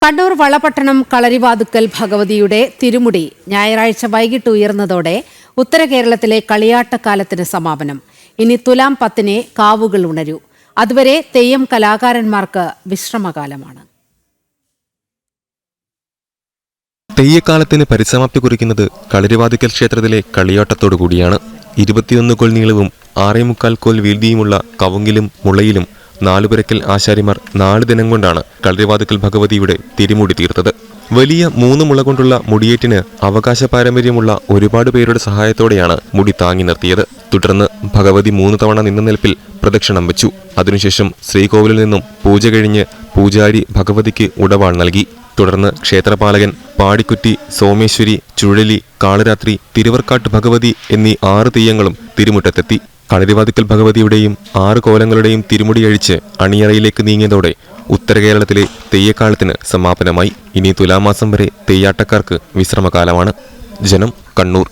കണ്ണൂർ വളപട്ടണം കളരിവാതുക്കൽ ഭഗവതിയുടെ തിരുമുടി ഞായറാഴ്ച വൈകിട്ട് ഉയർന്നതോടെ ഉത്തര കേരളത്തിലെ കളിയാട്ടക്കാലത്തിന് സമാപനം. ഇനി തുലാം 10-ന് കാവുകൾ ഉണരൂ. അതുവരെ തെയ്യം കലാകാരന്മാർക്ക് വിശ്രമകാലമാണ്. തെയ്യക്കാലത്തിന് പരിസമാപ്തി കുറിക്കുന്നത് കളരിവാതുക്കൽ ക്ഷേത്രത്തിലെ കളിയാട്ടത്തോടുകൂടിയാണ്. 21 കോൽ നീളവും 6.25 കോൽ വീതിയുമുള്ള കവുങ്ങിലും മുളയിലും 4 പുരക്കൽ ആശാരിമാർ 4 ദിനം കൊണ്ടാണ് കളരിവാതുക്കൽ ഭഗവതിയുടെ തിരുമുടി തീർത്തത്. വലിയ 3 മുള കൊണ്ടുള്ള മുടിയേറ്റിന് അവകാശ പാരമ്പര്യമുള്ള ഒരുപാട് പേരുടെ സഹായത്തോടെയാണ് മുടി താങ്ങി നിർത്തിയത്. തുടർന്ന് ഭഗവതി 3 തവണ നിന്ന നിൽപ്പിൽ പ്രദക്ഷിണം വെച്ചു. അതിനുശേഷം ശ്രീകോവിലിൽ നിന്നും പൂജ കഴിഞ്ഞ് പൂജാരി ഭഗവതിക്ക് ഉടവാൾ നൽകി. തുടർന്ന് ക്ഷേത്രപാലകൻ പാടിക്കുറ്റി, സോമേശ്വരി, ചുഴലി, കാളരാത്രി, തിരുവർക്കാട്ട് ഭഗവതി എന്നീ 6 തെയ്യങ്ങളും തിരുമുറ്റത്തെത്തി. കളരിവാതുക്കൽ ഭഗവതിയുടെയും 6 കോലങ്ങളുടെയും തിരുമുടി അഴിച്ച് അണിയറയിലേക്ക് നീങ്ങിയതോടെ ഉത്തര കേരളത്തിലെ തെയ്യക്കാലത്തിന് സമാപനമായി. ഇനി തുലാമാസം വരെ തെയ്യാട്ടക്കാർക്ക് വിശ്രമകാലമാണ്. ജനം, കണ്ണൂർ.